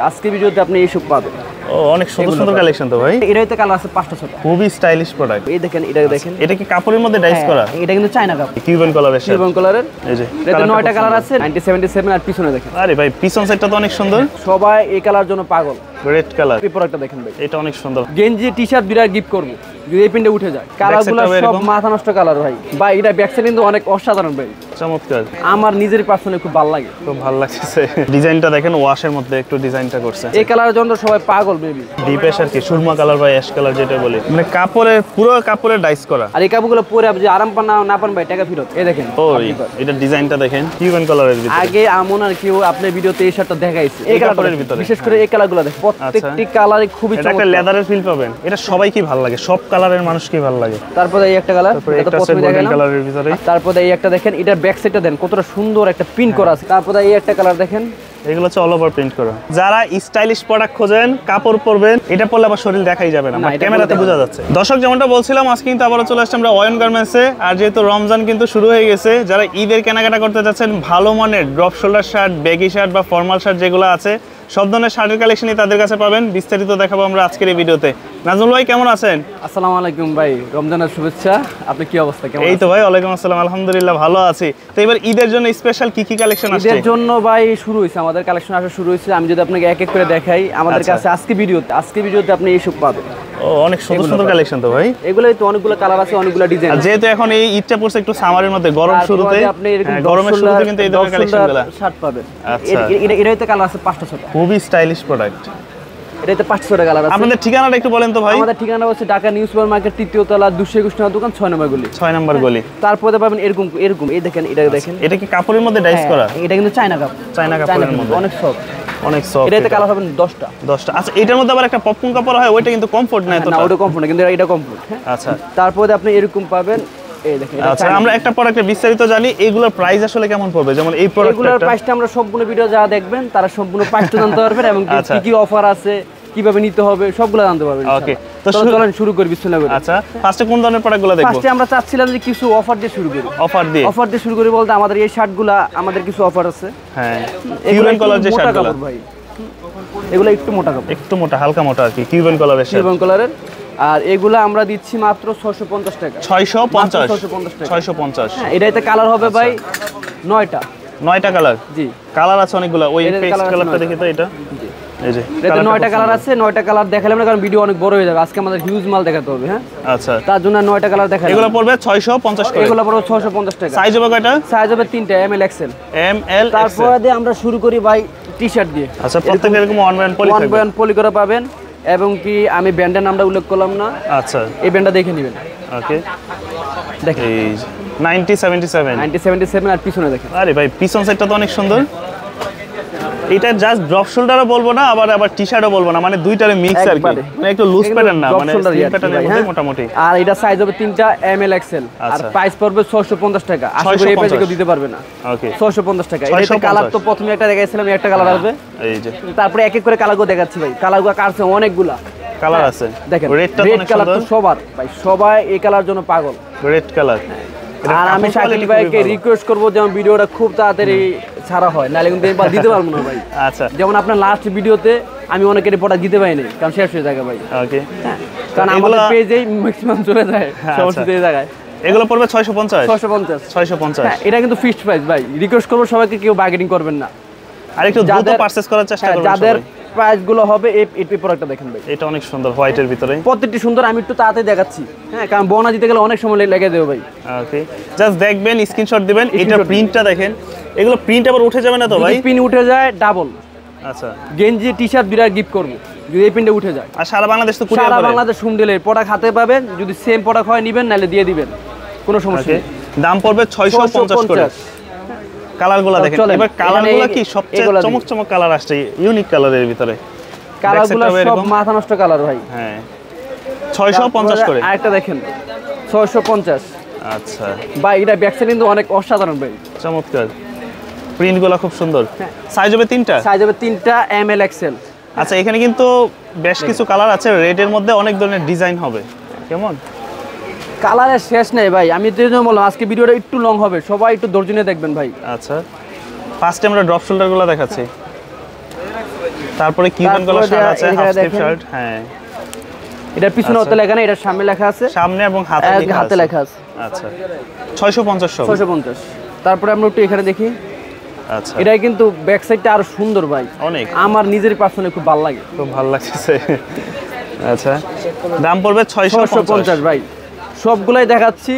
আজকে ভিডিওতে আপনি এইসব পাবেন। ও অনেক সুন্দর সুন্দর কালেকশন তো ভাই। এটাতে কালার আছে 5টা 6টা। খুবই স্টাইলিশ প্রোডাক্ট। এই দেখেন, এটা দেখেন। এটা কি কাপড়ের মধ্যে ডাইস করা? এটা কিন্তু চায়না কাপড়। কিউবান কালারের শার্ট। কিউবান কালারের। এই যে এটাতে 9টা কালার আছে, 1977 আর পিছনে দেখেন। আরে ভাই পিছন সাইডটা তো অনেক সুন্দর। সবাই এই কালার জন্য পাগল। Red colour. এই প্রোডাক্টটা দেখেন ভাই। এটা অনেক সুন্দর। গেঞ্জি টি-শার্ট বিরাট গিফট করব। যদি এই পিনটা উঠে যায়। কালারগুলো সব মাথা নষ্ট কালার ভাই। ভাই এটা ব্যাক সাইড কিন্তু অনেক অসাধারণ ভাই। চমৎকার। আমার নিজের পার্সোনালি খুব ভালো লাগে। খুব ভালো লাগছে। ডিজাইনটা দেখেন, ওয়াশের মধ্যে একটু ডিজাইনটা করছে। এই কালারের জন্য সবাই পাগল বেবি। ডিপ এশ আর কি সুরমা কালার বা অ্যাশ কালার যেটা বলি, মানে কাপড়ের পুরো কাপড়ের ডাইস করা। আর এই কাপড়গুলো পরে আপনি আরাম পান না পান ভাই টাকা ফেরত। এই দেখেন। ও এটা ডিজাইনটা দেখেন, কিউবান কালারের ভিতরে। আগে আমন আর কেউ আপনার ভিডিওতে এই শার্টটা দেখাইছে। এই কালারের ভিতরে বিশেষ করে এই কালারগুলো দেখেন। প্রত্যেকটি কালারে খুবই চমৎকার। একটা লেদারের ফিল পাবেন। এটা সবাই কি ভালো লাগে, সব কালারের মানুষ কি ভালো লাগে। তারপরে এই একটা কালার, এটা প্রথমে দেখেন কালারের ভিতরে। তারপরে এই একটা দেখেন, এটার ব্যাক সাইডটা দেন কতটা সুন্দর একটা প্রিন্ট করা আছে। তারপরে এই একটা কালার দেখেন, এগুলো হচ্ছে অল ওভার প্রিন্ট করা। যারা স্টাইলিশ প্রোডাক্ট খোঁজেন, কাপড় পরবেন, এটা পরলে আবার শরীর দেখাই যাবে না, ক্যামেরাতে বোঝা যাচ্ছে। দর্শক যেমনটা বলছিলাম, আজকে কিন্তু আবারও চলে আসছে আমরা অয়ন গার্মেন্টসে। আর যেহেতু রমজান কিন্তু শুরু হয়ে গেছে, যারা ঈদের কেনাকাটা করতে যাচ্ছেন, ভালো মানের drop shoulder shirt, baggy shirt বা ফর্মাল শার্ট যেগুলো আছে, সব ধরনের শার্টের কালেকশনই তাদের কাছে পাবেন। বিস্তারিত দেখাবো আমরা আজকের এই ভিডিওতে। নাজমুল ভাই কেমন আছেন? আসসালামু আলাইকুম ভাই, রমজানের শুভেচ্ছা। আপনি কি অবস্থা, কেমন? এই তো ভাই, ওয়ালাইকুম আসসালাম, আলহামদুলিল্লাহ ভালো আছি। তো এবার ঈদের জন্য স্পেশাল কি কালেকশন আসছে? ঈদের জন্য ভাই শুরু হইছে, আমাদের কালেকশন আসা শুরু হইছে। আমি যদি আপনাকে এক এক করে দেখাই, আমাদের কাছে আজকে ভিডিওতে আপনি এইসব পাবেন। ও অনেক সুন্দর সুন্দর কালেকশন তো ভাই। এগুলাই তো অনেকগুলো কালার আছে, অনেকগুলো ডিজাইন আছে। যেহেতু এখন এই ঈদটা পড়ছে একটু সামারের মধ্যে, গরম শুরুতে, আপনি এরকম গরমের শুরুতে কিন্তু এই ধরনের কালেকশনগুলো শার্ট পাবেন। আচ্ছা, এটাতে কালার আছে 5টা 6টা। খুবই স্টাইলিশ প্রোডাক্ট। এটাতে 5টা 6টা কালার আছে। আপনাদের ঠিকানাটা একটু বলেন তো ভাই। আমাদের ঠিকানা হচ্ছে ঢাকা নিউ সুপার মার্কেট, 3য় তলা, 221 নম্বর দোকান, 6 নম্বর গলি। 6 নম্বর গলি। তারপরে পাবেন এরকম এই দেখেন, এটা দেখেন। এটা কি কাপড়ের মধ্যে ডাইস করা? এটা কিন্তু চায়না কাপড়। চায়না কাপড়ের মধ্যে অনেক সফট। অনেক সফট। এটাতে কালার পাবেন 10টা। আচ্ছা, এটার মধ্যে আবার একটা পপকর্ন কাপড় হয়, ওইটা কিন্তু কমফোর্ট না এতটা। না, ওটা কমফোর্ট না, কিন্তু এটা কমফোর্ট। আচ্ছা, তারপরে আপনি এরকম পাবেন। এই দেখেন। আচ্ছা, আমরা একটা প্রোডাক্টের বিস্তারিত জানি, এগুলোর প্রাইস আসলে কেমন পড়বে? যেমন এই প্রোডাক্টটার এগুলোর প্রাইসটা আমরা সম্পূর্ণ ভিডিও যা দেখবেন তারা সম্পূর্ণ প্রাইসটা জানতে পারবেন, এবং কি কি অফার আছে, কিভাবে নিতে হবে, সবগুলো জানতে পারবেন। ওকে, তো চলেন শুরু করি বিসমিল্লাহ করে। আচ্ছা, ফার্স্টে কোন ধরনের প্রোডাক্টগুলো দেখব? ফার্স্টে আমরা চাচ্ছিলাম যে কিছু অফার দিয়ে শুরু করি। অফার দিয়ে শুরু করি বলতে আমাদের এই শার্টগুলো, আমাদের কিছু অফার আছে। হ্যাঁ, কিউবান কালার যে শার্টগুলো ভাই, এগুলো একটু মোটা কাপড়, একটু মোটা, হালকা মোটা আর কি, কিউবান কালারের শার্ট। কিউবান কালারের। আর এগুলো আমরা দিচ্ছি মাত্র 650 টাকা। 650 টাকা। 650। হ্যাঁ, এটাতে কালার হবে ভাই 9টা। 9টা কালার। জি, কালার আছে অনেকগুলো। ওই পেস্ট কালারটা দেখি তো, এটা এই যে এটাতে 9টা কালার আছে। 9টা কালার দেখালাম না, কারণ ভিডিও অনেক বড় হয়ে যাবে। আজকে আমাদের হিউজ মাল দেখাতে হবে। হ্যাঁ, আচ্ছা, তার জন্য 9টা কালার দেখালাম। এগুলো পড়বে 650 করে। এগুলো পড়বে 650 টাকা। সাইজ হবে কয়টা? সাইজ হবে 3টা, এম এল এক্সেল। তারপরে দিয়ে আমরা শুরু করি ভাই টি-শার্ট দিয়ে। আচ্ছা, প্রত্যেকটা এরকম ওয়ান বাই ওয়ান পলি করে পাবেন, এবং কি আমি ব্র্যান্ডের নামটা উল্লেখ করলাম না। আচ্ছা, এই ব্র্যান্ডটা দেখে নেবেন। ওকে, দেখেন, এই 9077 আর পিছনে দেখেন। আরে ভাই পিছন সাইডটা তো অনেক সুন্দর। এটা জাস্ট ড্রপ শোল্ডারও বলবো না, আবার টি-শার্টও বলবো না, মানে দুইটারে মিক্স আর কি, মানে একটু লুজ প্যাটার্ন না, মানে স্লিম প্যাটার্নের মধ্যে মোটামুটি। আর এটা সাইজ হবে 3টা, এম এল এক্সেল। আর প্রাইস পড়বে 650 টাকা। আশা করি এই প্রাইসে কেউ দিতে পারবে না। ওকে, 650 টাকা। এটাতে কালার তো প্রথমে একটা দেখাইছিলাম, একটা কালার আসবে। এই যে তারপরে এক এক করে কালারগুলো দেখাচ্ছি ভাই। কালারগুলো কাটছে অনেকগুলা কালার আছে। দেখেন, রেডটা রেড কালার তো সবার ভাই, সবাই এই কালার জন্য পাগল। Red colour. আর আমি শাকিল ভাইকে রিকোয়েস্ট করবো যেমন ভিডিওটা খুব তাড়াতাড়ি ছাড়া হয়, নাহলে কিন্তু এবার দিতে পারবো না ভাই। আচ্ছা, যেমন আপনার লাস্ট ভিডিওতে আমি অনেকের প্রোডাক্ট দিতে পারিনি, কারণ শেষ হয়ে যায় ভাই। ওকে, কারণ আমাদের পেজেই ম্যাক্সিমাম চলে যায় সমস্ত এই জায়গায়। এগুলো পড়বে 650। 650। হ্যাঁ, এটা কিন্তু ফিক্সড প্রাইস ভাই। রিকোয়েস্ট করবো সবাইকে কেউ বার্গেনিং করবেন না, আর একটু দ্রুত পারচেজ করার চেষ্টা করবেন। যাদের প্রাইস গুলো হবে এই প্রোডাক্টটা দেখেন ভাই। এটা অনেক সুন্দর, হোয়াইটের ভিতরে প্রত্যেকটি সুন্দর। আমি একটু তাড়াতাড়ি দেখাচ্ছি, হ্যাঁ, কারণ বনা দিতে গেলে অনেক সময় লেগে দেবে ভাই। ওকে, জাস্ট দেখবেন, স্ক্রিনশট দিবেন। এটা প্রিন্টটা দেখেন, এগুলো প্রিন্ট আবার উঠে যাবে না তো ভাই? প্রিন্ট উঠে যায় ডাবল। আচ্ছা, গেঞ্জি টি-শার্ট বিরাট গিফট করব যদি এই প্রিন্টে উঠে যায়। আর সারা বাংলাদেশ তো কুরিয়ার করে। সারা বাংলাদেশ হোম ডেলিভারি। প্রোডাক্ট হাতে পাবেন, যদি সেম প্রোডাক্ট হয় নেবেন, নালে দিয়ে দিবেন, কোনো সমস্যা নেই। দাম পড়বে 650 করে। কালারগুলো দেখেন। এবার কালারগুলো কি সবচেয়ে চমক কালার আসছে, ইউনিক কালারের ভিতরে। কালারগুলো সব মাথা নষ্ট কালার ভাই। হ্যাঁ, 650 করে। আরেকটা দেখেন, 650। আচ্ছা ভাই, এটা ব্যাক সাইড কিন্তু অনেক অসাধারণ ভাই, চমৎকার। প্রিন্টগুলো খুব সুন্দর। সাইজ হবে 3টা। সাইজ হবে 3টা, এম এল এক্সেল। আচ্ছা, এখানে কিন্তু বেশ কিছু কালার আছে। রেডের মধ্যে অনেক ধরনের ডিজাইন হবে। কেমন কালারের শেষ নেই ভাই। আমি তো বললাম আজকে ভিডিওটা একটু লং হবে, সবাই একটু ধৈর্য নিয়ে দেখবেন ভাই। আচ্ছা, ফার্স্টে আমরা ড্রপ শোল্ডারগুলো দেখাচ্ছি। তারপরে কিউবেন কলার শার্ট আছে, হাফ স্লিভ শার্ট। হ্যাঁ, এটার পিছনে অত লেখা নেই, এটার সামনে লেখা আছে, সামনে এবং হাতে লেখা আছে। আচ্ছা, 650 সব। 650। তারপরে আমরা একটু এখানে দেখি। আচ্ছা, এটা কিন্তু ব্যাক সাইডটা আরো সুন্দর ভাই, অনেক, আমার নিজের পার্সোনালি খুব ভালো লাগে, খুব ভালো লাগছে। আচ্ছা, দাম পড়বে 650 ভাই। সবগুলাই দেখাচ্ছি,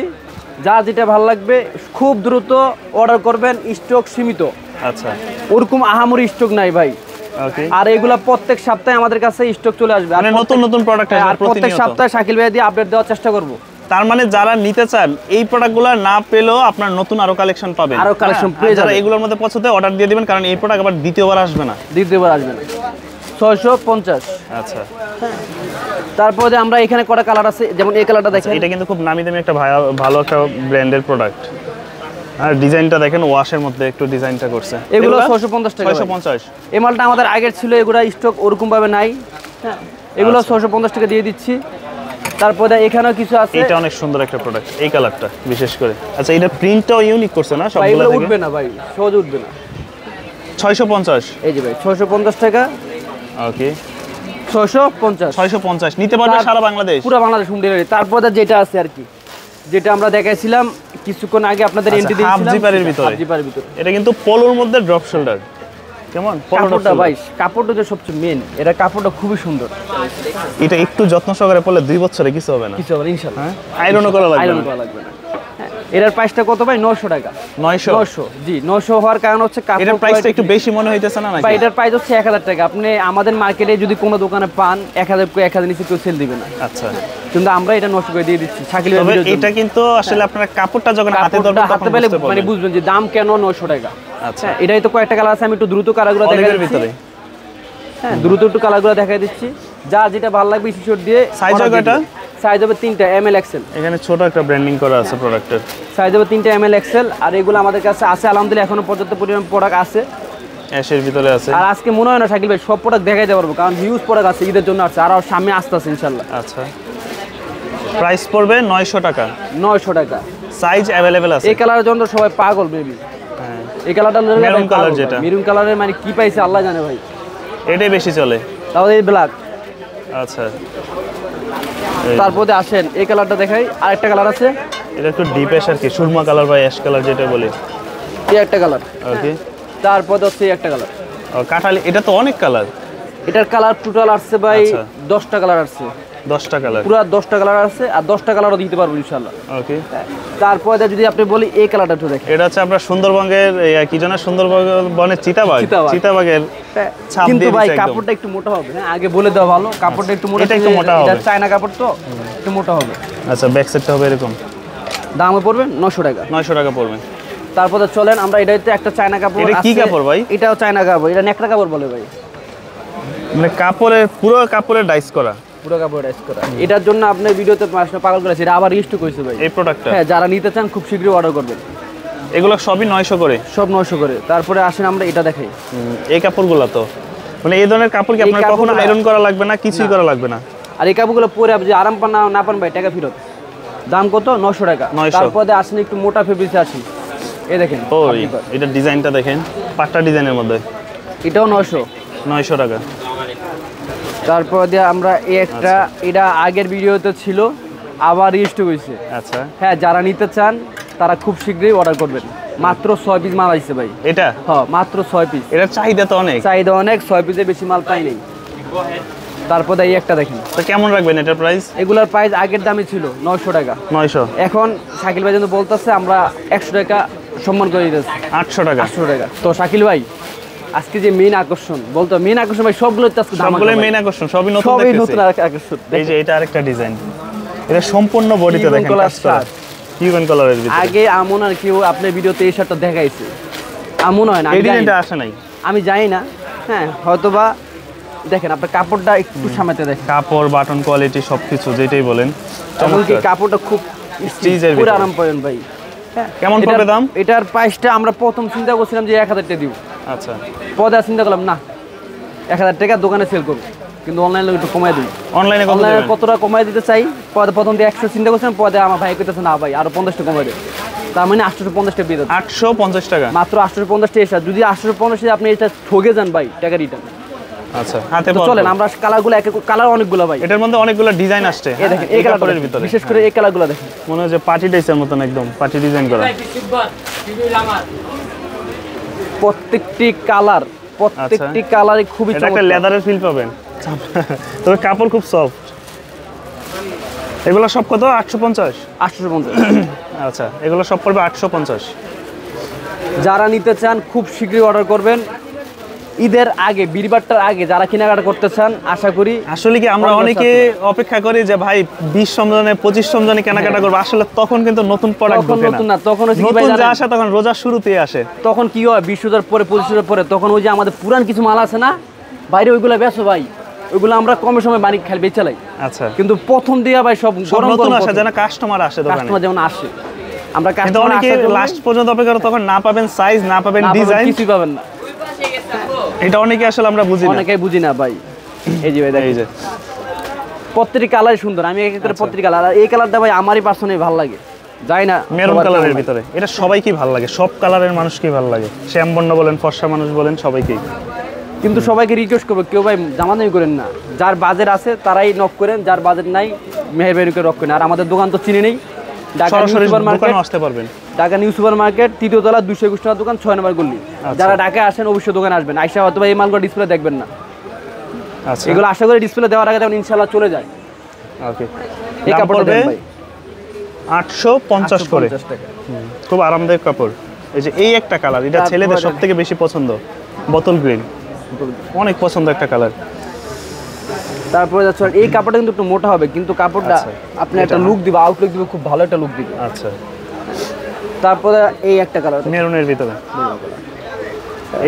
যা যেটা ভালো লাগবে খুব দ্রুত অর্ডার করবেন, স্টক সীমিত। আচ্ছা, ওরকম আহামরি স্টক নাই ভাই। ওকে, আর এগুলা প্রত্যেক সপ্তাহে আমাদের কাছে স্টক চলে আসবে, মানে নতুন নতুন প্রোডাক্ট আসবে আর প্রত্যেক সপ্তাহে শাকিল ভাই দিয়ে আপডেট দেওয়ার চেষ্টা করব। তার মানে যারা নিতে চান এই প্রোডাক্টগুলো না পেলেও আপনার নতুন আরো কালেকশন পাবেন, আরো কালেকশন পেয়ে যাবেন। এগুলোর মধ্যে পছন্দ অর্ডার দিয়ে দিবেন, কারণ এই প্রোডাক্ট আবার দ্বিতীয়বার আসবে না। 650। আচ্ছা, তারপরে আমরা এখানে কটা কালার আছে, যেমন এই কালারটা দেখেন, এটা কিন্তু খুব নামি দামি একটা ভালো একটা ব্র্যান্ডের প্রোডাক্ট। আর ডিজাইনটা দেখেন, ওয়াশের মধ্যে একটু ডিজাইনটা করছে। এগুলো 650 টাকা। 650। এই মালটা আমাদের আগের ছিল, এগুলা স্টক ওরকম ভাবে নাই। হ্যাঁ, এগুলো 650 টাকা দিয়ে দিচ্ছি। তারপরে এখানেও কিছু আছে, এটা অনেক সুন্দর একটা প্রোডাক্ট, এই কালারটা বিশেষ করে। আচ্ছা, এটা প্রিন্টটাও ইউনিক করছে না সবগুলো থেকে? উঠবে না ভাই, সহজে উঠবে না। 650। এই যে ভাই 650 টাকা। ওকে, 650 নিতে পারবে সারা বাংলাদেশ, পুরো বাংলাদেশ হোম ডেলিভারি। তারপরে যেটা আছে আর কি, যেটা আমরা দেখাইছিলাম কিছুক্ষণ আগে আপনাদের এন্ট্রি দিয়েছিলাম, হাফ জিপারের ভিতরে। এটা কিন্তু পোলোর মধ্যে ড্রপ শোল্ডার। কেমন কাপড়টা ভাই, কাপড়টা যে সবচেয়ে মেন, এটা কাপড়টা খুবই সুন্দর। এটা একটু যত্ন সহকারে পরলে 2 বছরে কিছু হবে না, কিছু হবে না ইনশাআল্লাহ। আয়রনও করা লাগবে না। এটার প্রাইসটা কত ভাই? 900 টাকা। 900? জি, 900 হওয়ার কারণ হচ্ছে কাপড়। এটার প্রাইসটা একটু বেশি মনে হইতেছে না নাকি? ভাই এটার প্রাইস হচ্ছে 1000 টাকা। আপনি আমাদের মার্কেটে যদি কোনো দোকানে পান 1000 নিচে কেউ সেল দিবে না। আচ্ছা, কিন্তু আমরা এটা 900 করে দিয়ে দিচ্ছি শাকিল ভাই। তবে এটা কিন্তু আসলে আপনারা কাপড়টা যখন হাতে ধরবেন তখন বুঝতে পারবেন, মানে বুঝবেন যে দাম কেন 900 টাকা। আচ্ছা, এটাই তো কয়েকটা কালার আছে, আমি একটু দ্রুত কালারগুলো দেখাই দিচ্ছি। হ্যাঁ, দ্রুত একটু কালারগুলো দেখাই দিচ্ছি, যা যেটা ভালো লাগবে স্ক্রিনশট দিয়ে। সাইজ হবে এটা? সাইজ হবে 3টা, ML XL। এখানে ছোট একটা ব্র্যান্ডিং করা আছে প্রোডাক্টের। সাইজ হবে 3টা, ML XL। আর এগুলো আমাদের কাছে আছে আলহামদুলিল্লাহ, এখনো পর্যন্ত পরিমাণ প্রোডাক্ট আছে, অ্যাশের ভিতরে আছে। আর আজকে মনে হয় না শাকিল ভাই সব প্রোডাক্ট দেখাইতে পারবো, কারণ হিউজ প্রোডাক্ট আছে, ঈদের জন্য আছে, আর সামনে আসতে আছে ইনশাআল্লাহ। আচ্ছা, প্রাইস পড়বে 900 টাকা। 900 টাকা। সাইজ अवेलेबल আছে। এই কালারের জন্য সবাই পাগল বেবি। হ্যাঁ, এই কালারটা মেরুন কালার, যেটা মেরুন কালারের মানে কি পাইছে আল্লাহ জানে ভাই, এটাই বেশি চলে। তাহলে এই ব্ল্যাক। আচ্ছা, তারপরে আসেন এই কালারটা দেখাই, আরেকটা কালার আছে, এটা একটু ডিপ অ্যাশ আর কি, সুরমা কালার বা অ্যাশ কালার যেটা বলি, এই একটা কালার। ওকে, তারপরে হচ্ছে এই একটা কালার। ও কাঠালি, এটা তো অনেক কালার। এটার কালার টোটাল আসছে ভাই 10টা কালার আসছে। 10টা কালার, পুরো 10টা কালার আছে, আর 10টা কালারও দিতে পারবো ইনশাআল্লাহ। ওকে, তারপরে যদি আপনি বলি এই কালারটা একটু দেখেন, এটা হচ্ছে আপনার সুন্দরবনের কি জানা, সুন্দরবনের চিতাবাগের ছাপ কিন্তু দিয়ে ভাই দিয়েছে একদম। কাপড়টা একটু মোটা হবে। হ্যাঁ, আগে বলে দেওয়া ভালো, কাপড়টা একটু মোটা, এটা একটু মোটা হবে। এটা চায়না কাপড় তো একটু মোটা হবে। আচ্ছা, ব্যাক সাইডটা হবে এরকম। দামে পড়বে 900 টাকা। 900 টাকা পড়বে। তারপরে চলেন আমরা, এটা হচ্ছে একটা চায়না কাপড়। এটা কি কাপড় ভাই? এটাও চায়না কাপড়, এটা নেকড়া কাপড় বলে ভাই, মানে কাপড়ের পুরো কাপড়ের ডাইস করা, পুরো কাপড় ডাইস করা। এটার জন্য আপনি ভিডিওতে পাগল করেছে, এটা আবার রিস্টক হয়েছে ভাই এই প্রোডাক্টটা। হ্যাঁ, যারা নিতে চান খুব শীঘ্রই অর্ডার করবেন। এগুলো সবই 900 করে, সব 900 করে। তারপরে আসেন আমরা এটা দেখাই, এই কাপড়গুলো তো মানে এই ধরনের কাপড় কি আপনার কখনো আয়রন করা লাগবে না, কিছুই করা লাগবে না। আর এই কাপড়গুলো পরে আপনি যে আরাম পান না পান ভাই টাকা ফেরত। দাম কত? 900 টাকা। 900। তারপরে আসেন একটু মোটা ফেব্রিক্সে আসি, এই দেখেন, ও এটা ডিজাইনটা দেখেন, পাট্টা ডিজাইনের মধ্যে, এটাও 900 টাকা। তারপর দিয়ে আমরা এই একটা, এটা আগের ভিডিওতে ছিল, আবার রিস্টক হয়েছে। আচ্ছা, হ্যাঁ, যারা নিতে চান তারা খুব শীঘ্রই অর্ডার করবেন। মাত্র 6 পিস মাল আসছে ভাই। এটা হ্যাঁ, মাত্র 6 পিস। এটার চাহিদা তো অনেক, চাহিদা অনেক, 6 পিসের বেশি মাল পাই নাই। তারপর এই একটা দেখেন, তো কেমন রাখবেন এটার প্রাইস? এগুলার প্রাইস আগের দামই ছিল 900 টাকা। 900। এখন শাকিল ভাই যেন বলতেছে আমরা 100 টাকা সম্মান করে দিতেছি, 800 টাকা। 800 টাকা। তো শাকিল ভাই আজকে যে মেইন আকর্ষণ, বলতো মেইন আকর্ষণ ভাই, সবগুলো আজকে দাম, সবগুলো মেইন আকর্ষণ, সবই নতুন সবই দেখতেছি। নতুন আকর্ষণ। এই যে এটা আরেকটা ডিজাইন, এটা সম্পূর্ণ বডিতে দেখেন কাজ করা, কিউবেন কালারের ভিতরে। আগে আমন আর কেউ আপনার ভিডিওতে এই শার্টটা দেখাইছে, আমন হয় না, এই ডিজাইনটা আসে নাই, আমি জানি না। হ্যাঁ, হয়তোবা দেখেন আপনার কাপড়টা একটু সামনে দেখেন, কাপড়, বাটন কোয়ালিটি সবকিছু যেটাই বলেন, এমনকি কাপড়টা খুব স্টিচের পুরো আরাম পাবেন ভাই। হ্যাঁ, কেমন পড়বে দাম? এটার প্রাইসটা আমরা প্রথম চিন্তা করছিলাম যে 1000 টাকা দিব। আচ্ছা, পরে চিন্তা করলাম না, 1000 টাকা দোকানে সেল করব, কিন্তু অনলাইনে একটু কমাই দিই। অনলাইনে কতটা কমাই দিতে চাই, পরে প্রথম দিয়ে 100 চিন্তা করছিলাম, পরে আমার ভাই কইতেছে না ভাই আরো 50 টাকা কমাই দেয়। তার মানে 850 টাকা দিয়ে দেন। 850 টাকা মাত্র 850 টাকা। এসা যদি 850 টাকা আপনি এটা ঠকে যান ভাই, টাকা রিটার্ন। আচ্ছা হাতে তো চলেন আমরা কালারগুলো কালার অনেকগুলো ভাই, এটার মধ্যে অনেকগুলো ডিজাইন আসছে। এই দেখেন এই কালারের ভিতরে বিশেষ করে এই কালারগুলো দেখেন, মনে হয় যে পার্টি টাইসের মতন একদম পার্টি ডিজাইন করা। প্রত্যেকটি কালারই খুবই এটা একটা লেদারের ফিল পাবেন, তবে কাপড় খুব সফট। এগুলো সব কত? 850। 850। আচ্ছা এগুলো সব পড়বে 850। যারা নিতে চান খুব শীঘ্রই অর্ডার করবেন, ঈদের আগে, বীরবারটার আগে যারা কেনাকাটা করতে চান, আশা করি। আসলে কি আমরা অনেকে অপেক্ষা করি যে ভাই 20 রমজানে 25 রমজানে কেনাকাটা করবো, আসলে তখন কিন্তু নতুন প্রোডাক্ট ঢোকে না, তখন নতুন যা আসে তখন রোজার শুরুতেই আসে। তখন কি হয় 20,000 পরে 25,000 পরে তখন ওই যে আমাদের পুরান কিছু মাল আছে না বাইরে, ওইগুলো বেচো ভাই, ওইগুলো আমরা কম সময় বাণিজ্য খেলে বেচে চালাই। আচ্ছা কিন্তু প্রথম দিয়া ভাই সব গরম নতুন আসে, যেন কাস্টমার আসে দোকানে, কাস্টমার যেমন আসে, আমরা কিন্তু কাস্টমার অনেকে লাস্ট পর্যন্ত অপেক্ষা করে, তখন না পাবেন সাইজ, না পাবেন ডিজাইন, কিছুই পাবেন না। এটা অনেকে আসলে আমরা বুঝি না, অনেকেই বুঝি না ভাই। এই যে ভাই দেখেন, এই যে প্রত্যেকটি কালার সুন্দর, আমি এক এক করে প্রত্যেকটি কালার, আর এই কালারটা ভাই আমারই পার্সোনালি ভালো লাগে, যাই না মেরুন কালারের ভিতরে, এটা সবাইকেই ভালো লাগে, সব কালারের মানুষকেই ভালো লাগে, শ্যামবর্ণ বলেন, ফর্সা মানুষ বলেন, সবাইকেই। কিন্তু সবাইকে রিকোয়েস্ট করবো, কেউ ভাই জামাদামি করেন না, যার বাজেট আছে তারাই নক করেন, যার বাজেট নাই মেহেরবানি করে নক করেন। আর আমাদের দোকান তো চিনি নেই, ঢাকা নিউ সুপার মার্কেট আসতে পারবেন, ঢাকা নিউ সুপার মার্কেট 3য় তলা 221 টাকা দোকান, 6 নম্বর গলি। যারা ঢাকায় আসেন অবশ্যই দোকানে আসবেন, আইসা হয়তো এই মালগুলো ডিসপ্লে দেখবেন না, আচ্ছা এগুলো আশা করি ডিসপ্লে দেওয়ার আগে যেমন ইনশাআল্লাহ চলে যায়। ওকে, এই কাপড়টা দেন ভাই 850 করে, খুব আরামদায়ক কাপড়। এই যে এই একটা কালার, এটা ছেলেদের সবথেকে বেশি পছন্দ, বোতল গ্রিন, অনেক পছন্দ একটা কালার। তারপরে যাচ্ছে এই কাপড়টা কিন্তু একটু মোটা হবে, কিন্তু কাপড়টা আপনি একটা লুক দিবে, আউটলুক দিবে, খুব ভালো একটা লুক দিবে। আচ্ছা তারপরে এই একটা কালার মেরুনের ভিতরে,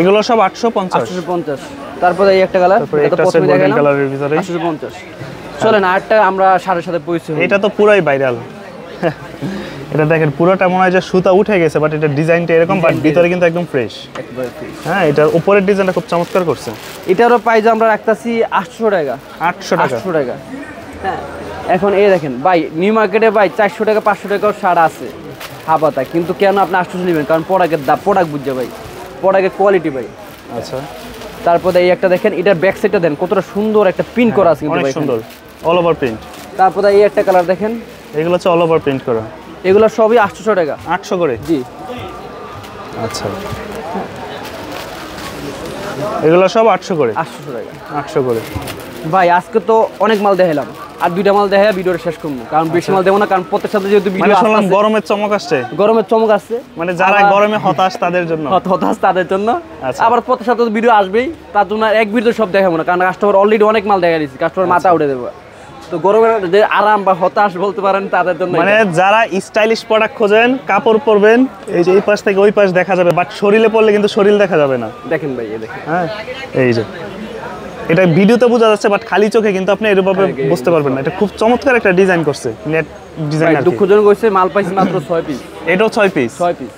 এগুলো সব 850। তারপরে এই একটা কালার, এটা প্রথমে দেখালাম কালারের ভিতরে 850। চলেন আরেকটা আমরা সাথে পরিচয়, এটা তো পুরাই ভাইরাল। এটা দেখেন পুরোটা মনে হয় যে সুতা উঠে গেছে, বাট এটা ডিজাইনটা এরকম, বাট ভিতরে কিন্তু একদম ফ্রেশ, একবারে ফ্রেশ। হ্যাঁ এটার উপরের ডিজাইনটা খুব চমৎকার করছে। এটারও প্রাইস আমরা রাখতাছি 800 টাকা। 800 টাকা। হ্যাঁ এখন এই দেখেন ভাই, নিউ মার্কেটে ভাই 400 টাকা 500 টাকাও শাড়ি আছে হাবাতা, কিন্তু কেন আপনি 800 নেবেন? কারণ প্রোডাক্টের দাম, প্রোডাক্ট বুঝছে ভাই, প্রোডাক্টের কোয়ালিটি ভাই। আচ্ছা তারপরে এই একটা দেখেন, এটার ব্যাক সাইডটা দেন কতটা সুন্দর একটা প্রিন্ট করা আছে, কিন্তু অনেক ভাই সুন্দর, অল ওভার প্রিন্ট। তারপরে এই একটা কালার দেখেন, এগুলো হচ্ছে অল ওভার প্রিন্ট করা, এগুলো সবই 800 টাকা। 800 করে? জি। আচ্ছা এগুলো সব 800 করে? 800 টাকা। 800 করে ভাই। আজকে তো অনেক মাল দেখালাম, আর দুইটা মাল দেখা ভিডিওটা শেষ করবো, কারণ বেশি মাল দেবো না, কারণ প্রত্যেক সাথে যেহেতু ভিডিও শুনলাম গরমের চমক আসছে, গরমের চমক আসছে, মানে যারা গরমে হতাশ তাদের জন্য, তাদের জন্য। আবার প্রত্যেক সাথে ভিডিও আসবেই, তার জন্য এক ভিডিও সব দেখাবো না, কারণ কাস্টমার অলরেডি অনেক মাল দেখা দিচ্ছি, কাস্টমার মাথা উঠে দেবো। তো গরমের যে আরাম বা হতাশ বলতে পারেন তাদের জন্য, মানে যারা স্টাইলিশ প্রোডাক্ট খোঁজেন, কাপড় পরবেন, এই যে এই পাশ থেকে ওই পাশ দেখা যাবে, বাট শরীরে পড়লে কিন্তু শরীর দেখা যাবে না। দেখেন ভাই, এই দেখেন, হ্যাঁ এই যে এটা ভিডিওতে বোঝা যাচ্ছে, বাট খালি চোখে কিন্তু আপনি এরভাবে বুঝতে পারবেন না। এটা খুব চমৎকার একটা ডিজাইন করছে, নেট ডিজাইন। দুঃখজনক হয়েছে মাল পাইছি মাত্র 6 পিস। এটাও 6 পিস? 6 পিস।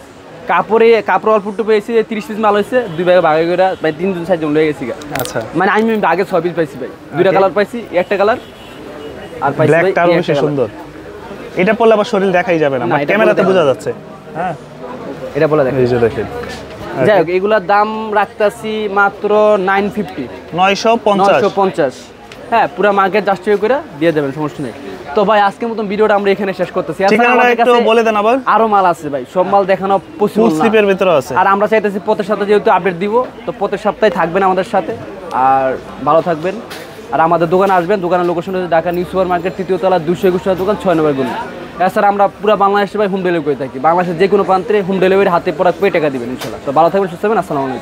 কাপড় অল্প একটু পেয়েছি, 30 পিস মাল হয়েছে, দুই ভাগে ভাগে করে ভাই 3 সাইজ লয়ে গেছি। আচ্ছা মানে আমি আগে 6 পিস পাইছি ভাই, দুইটা কালার পাইছি, একটা কালার আর পাইছি ভাই ব্ল্যাকটা বেশি সুন্দর। এটা পরলে আবার শরীর দেখাই যাবে না, ক্যামেরাতে বোঝা যাচ্ছে। হ্যাঁ এটা বলে দেখেন, এই যে দেখেন। যাই হোক এগুলার দাম রাখতাছি মাত্র 950। 950। হ্যাঁ পুরো মার্কেট জাস্টিফাই করে দিয়ে দেবেন, সমস্যা নেই। তো ভাই আজকের মতন ভিডিওটা আমরা এখানে শেষ করতেছি। ঠিকানাটা একটু বলে দেন আবার। আরো মাল আছে ভাই, সব মাল দেখানো পসিবল না, স্লিপের ভিতরে আছে। আর আমরা চাইতেছি প্রত্যেক সপ্তাহে যেহেতু আপডেট দিব, তো প্রত্যেক সপ্তাহে থাকবেন আমাদের সাথে, আর ভালো থাকবেন। আর আমাদের দোকানে আসবেন, দোকানের লোকেশন হচ্ছে ঢাকা নিউ সুপার মার্কেট 3য় তলা 221 টাকা দোকান, 6 নম্বর গলি। এছাড়া আমরা পুরো বাংলাদেশে ভাই হোম ডেলিভারি করে থাকি, বাংলাদেশের যে কোনো প্রান্তে হোম ডেলিভারি, হাতে পড়া পেয়ে টাকা দিবেন ইনশাআল্লাহ। তো ভালো থাকবেন, সুস্থ থাকবেন, আসসালামু আলাইকুম।